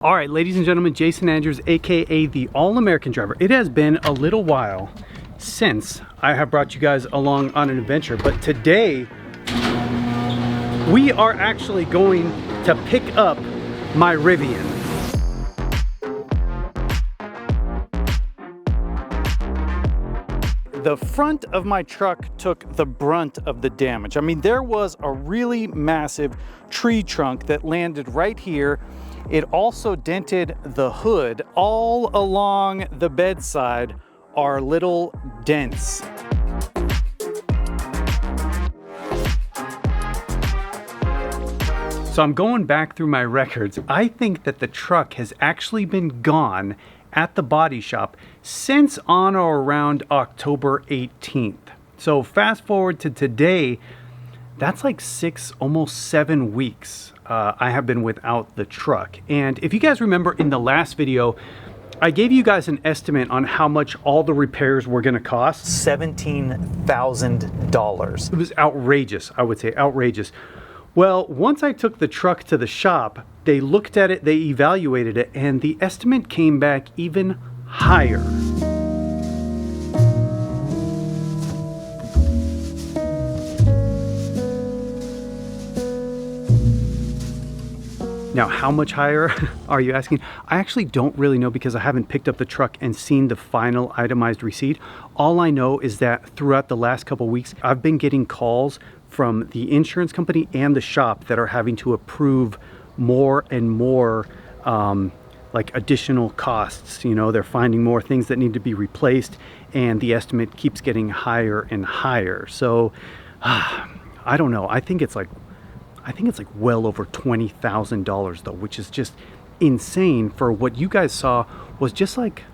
All right, ladies and gentlemen, Jason Andrews, aka the All-American Driver. It has been a little while since I have brought you guys along on an adventure, but today we are actually going to pick up my Rivian. The front of my truck took the brunt of the damage. I mean, there was a really massive tree trunk that landed right here. It also dented the hood. All along the bedside are little dents. So I'm going back through my records. I think that the truck has actually been gone at the body shop since on or around October 18th. So fast forward to today, that's like 6, almost 7 weeks I have been without the truck. And if you guys remember in the last video, I gave you guys an estimate on how much all the repairs were gonna cost. $17,000. It was outrageous, I would say, outrageous. Well, once I took the truck to the shop, they looked at it, they evaluated it, and the estimate came back even higher. Now, how much higher are you asking? I actually don't really know because I haven't picked up the truck and seen the final itemized receipt. All I know is that throughout the last couple weeks, I've been getting calls from the insurance company and the shop that are having to approve more and more like additional costs. You know, they're finding more things that need to be replaced and the estimate keeps getting higher and higher. So I don't know. I think it's like well over $20,000 though, which is just insane for what you guys saw was just like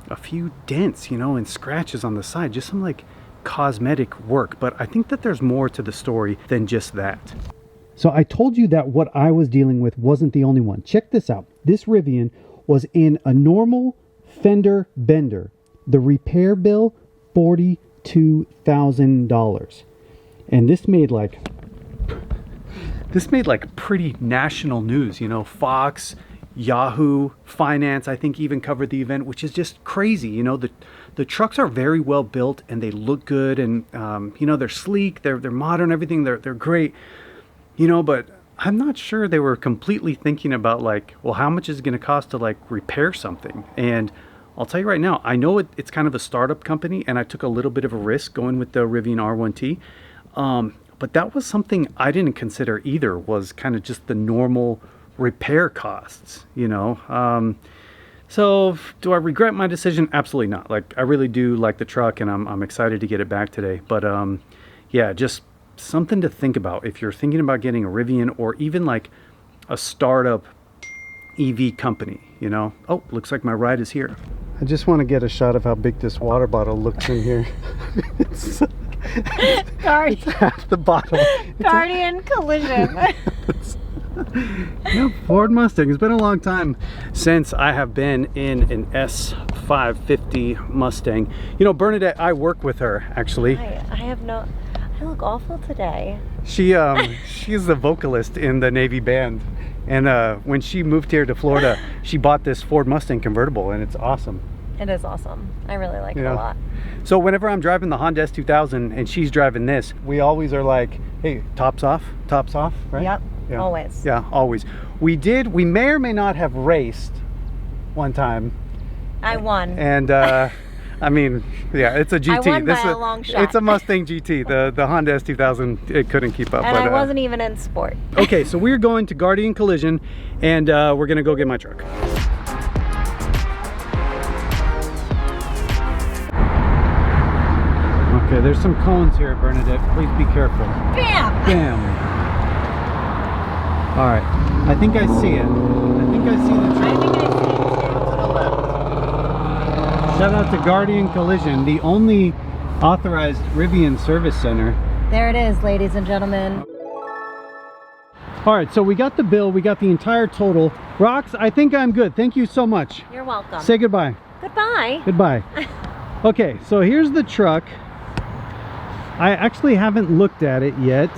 a few dents, you know, and scratches on the side, just some like cosmetic work. But I think that there's more to the story than just that. So I told you that what I was dealing with wasn't the only one. Check this out. This Rivian was in a normal fender bender. The repair bill, $42,000. And this made like pretty national news, you know, Fox, Yahoo, Finance, I think even covered the event, which is just crazy. You know, the trucks are very well built and they look good and, you know, they're sleek, they're modern, everything, they're great, you know, but I'm not sure they were completely thinking about like, well, how much is it going to cost to like repair something? And I'll tell you right now, I know it's kind of a startup company and I took a little bit of a risk going with the Rivian R1T. But that was something I didn't consider either, was kind of just the normal repair costs, you know. So do I regret my decision? Absolutely not. Like, I really do like the truck and I'm excited to get it back today. But yeah, just something to think about if you're thinking about getting a Rivian or even like a startup EV company, you know. Oh, looks like my ride is here. I just want to get a shot of how big this water bottle looks in here. It's half the bottle. Guardian collision. Yeah, Ford Mustang. It's been a long time since I have been in an S550 Mustang. You know, Bernadette, I work with her actually. I look awful today. She's the vocalist in the Navy band. And when she moved here to Florida, she bought this Ford Mustang convertible and it's awesome. It is awesome. I really like it a lot. So whenever I'm driving the Honda S2000 and she's driving this, we always are like, hey, tops off, right? Yep, yeah. Always. Yeah, always. We may or may not have raced one time. I won. And I mean, yeah, it's a GT. I won by a long shot. It's a Mustang GT. The Honda S2000, it couldn't keep up. And I wasn't even in sport. Okay, so we're going to Guardian Collision and we're gonna go get my truck. Okay, there's some cones here, Bernadette. Please be careful. Bam! Bam! All right, I think I see it. I think I see the truck. I think I see it too. To the left. Shout out to Guardian Collision, the only authorized Rivian service center. There it is, ladies and gentlemen. All right, so we got the bill, we got the entire total. Rox, I think I'm good. Thank you so much. You're welcome. Say goodbye. Goodbye. Goodbye. Okay, so here's the truck. I actually haven't looked at it yet.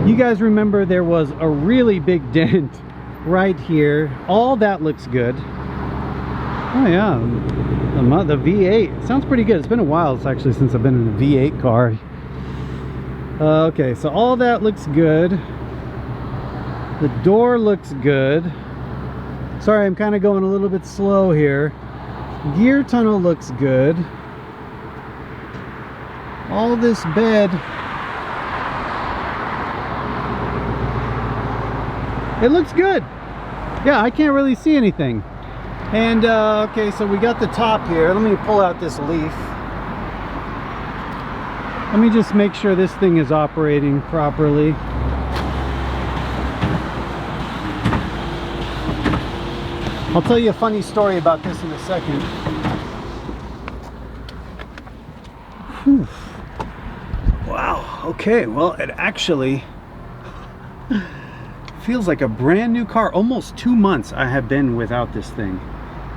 You guys remember there was a really big dent right here. All that looks good. Oh yeah, the V8 sounds pretty good. It's been a while actually since I've been in a V8 car. Okay, so all that looks good. The door looks good. Sorry, I'm kind of going a little bit slow here. Gear tunnel looks good. All this bed, it looks good. Yeah, I can't really see anything. And okay, so we got the top here. Let me pull out this leaf. Let me just make sure this thing is operating properly. I'll tell you a funny story about this in a second. Whew. Wow, okay, well, it actually feels like a brand new car. Almost 2 months I have been without this thing.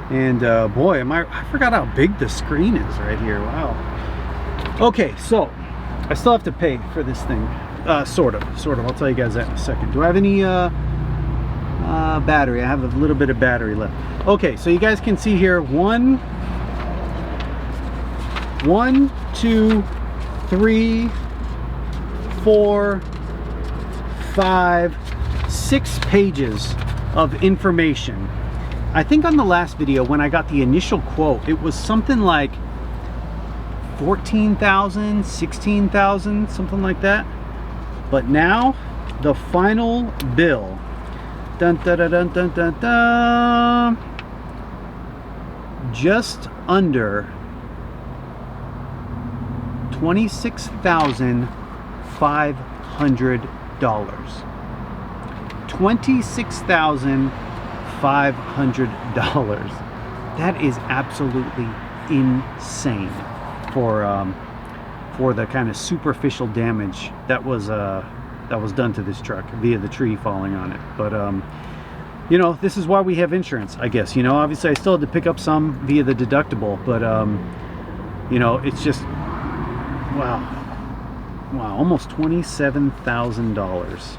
And boy, I forgot how big the screen is right here. Wow. Okay, so I still have to pay for this thing. Sort of. I'll tell you guys that in a second. Do I have any battery? I have a little bit of battery left. Okay, so you guys can see here, 1, 2, 3, 4, 5, 6 pages of information. I think on the last video when I got the initial quote, it was something like 14,000, 16,000, something like that. But now the final bill, dun, dun, dun, dun, dun, dun, dun, just under $26,500. $26,500. That is absolutely insane for the kind of superficial damage that was done to this truck via the tree falling on it. But you know, this is why we have insurance, I guess. You know, obviously I still had to pick up some via the deductible, but you know, it's just wow, almost $27,000.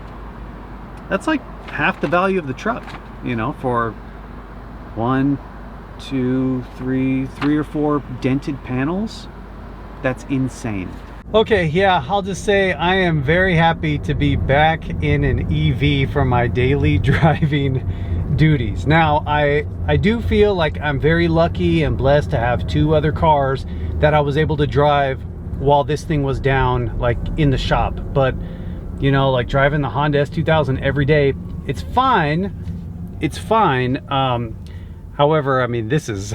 That's like half the value of the truck, you know, for 1, 2, 3 or 4 dented panels. That's insane. Okay, yeah, I'll just say I am very happy to be back in an EV for my daily driving duties. Now, I do feel like I'm very lucky and blessed to have 2 other cars that I was able to drive while this thing was down, like in the shop. But you know, like driving the Honda S2000 every day, it's fine. However, I mean, this is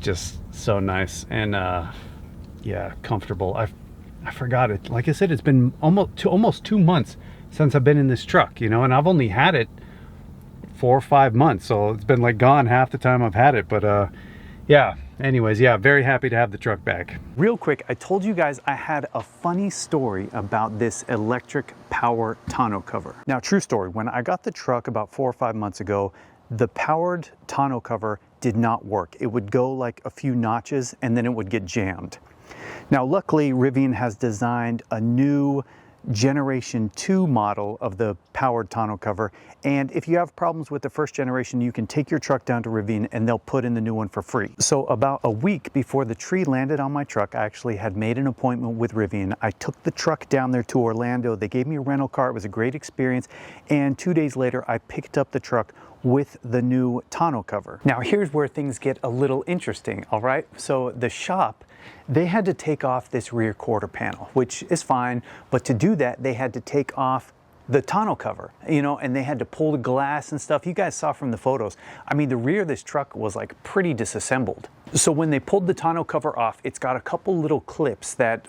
just so nice and yeah, comfortable. I forgot it. Like I said, it's been almost 2 months since I've been in this truck, you know, and I've only had it 4 or 5 months, so it's been like gone half the time I've had it. But yeah, anyways, yeah, very happy to have the truck back. Real quick, I told you guys I had a funny story about this electric power tonneau cover. Now, true story, when I got the truck about 4 or 5 months ago, the powered tonneau cover did not work. It would go like a few notches and then it would get jammed. Now, luckily, Rivian has designed a new Generation 2 model of the powered tonneau cover, and if you have problems with the first generation, you can take your truck down to Rivian and they'll put in the new one for free. So about a week before the tree landed on my truck, I actually had made an appointment with Rivian. I took the truck down there to Orlando. They gave me a rental car. It was a great experience, and 2 days later I picked up the truck with the new tonneau cover. Now, here's where things get a little interesting, all right? So the shop, they had to take off this rear quarter panel, which is fine, but to do that, they had to take off the tonneau cover, you know, and they had to pull the glass and stuff. You guys saw from the photos. I mean, the rear of this truck was like pretty disassembled. So when they pulled the tonneau cover off, it's got a couple little clips that,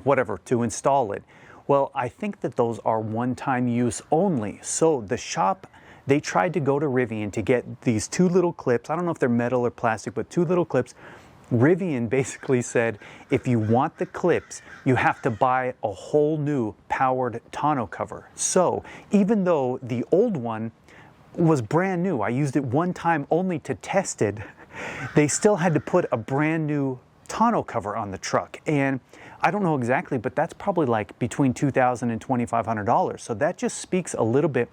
whatever, to install it. Well, I think that those are one-time use only. So the shop, they tried to go to Rivian to get these 2 little clips. I don't know if they're metal or plastic, but 2 little clips. Rivian basically said, if you want the clips, you have to buy a whole new powered tonneau cover. So even though the old one was brand new, I used it one time only to test it, they still had to put a brand new tonneau cover on the truck. And I don't know exactly, but that's probably like between $2,000 and $2,500. So that just speaks a little bit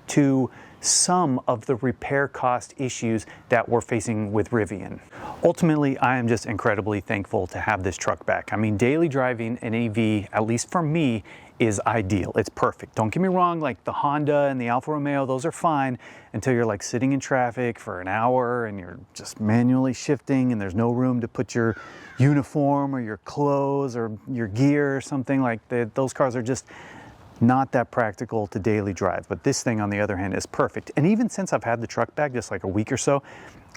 to some of the repair cost issues that we're facing with Rivian. Ultimately, I am just incredibly thankful to have this truck back. I mean, daily driving an AV, at least for me, is ideal. It's perfect. Don't get me wrong, like the Honda and the Alfa Romeo, those are fine until you're like sitting in traffic for an hour and you're just manually shifting and there's no room to put your uniform or your clothes or your gear or something. Like those cars are just not that practical to daily drive. But this thing, on the other hand, is perfect. And even since I've had the truck back just like a week or so,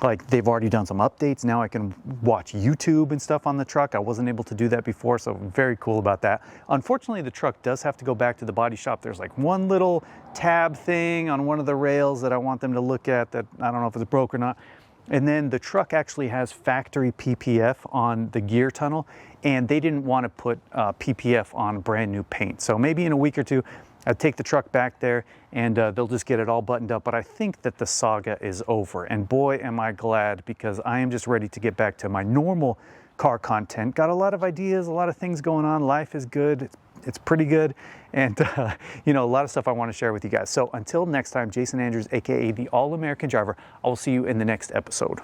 like they've already done some updates. Now I can watch YouTube and stuff on the truck. I wasn't able to do that before, so very cool about that. Unfortunately, the truck does have to go back to the body shop. There's like one little tab thing on one of the rails that I want them to look at that I don't know if it's broke or not. And then the truck actually has factory PPF on the gear tunnel, and they didn't want to put PPF on brand new paint. So maybe in a week or two, I'll take the truck back there and they'll just get it all buttoned up. But I think that the saga is over. And boy, am I glad, because I am just ready to get back to my normal car content. Got a lot of ideas, a lot of things going on. Life is good. It's pretty good. And, you know, a lot of stuff I want to share with you guys. So until next time, Jason Andrews, aka the All-American Driver, I will see you in the next episode.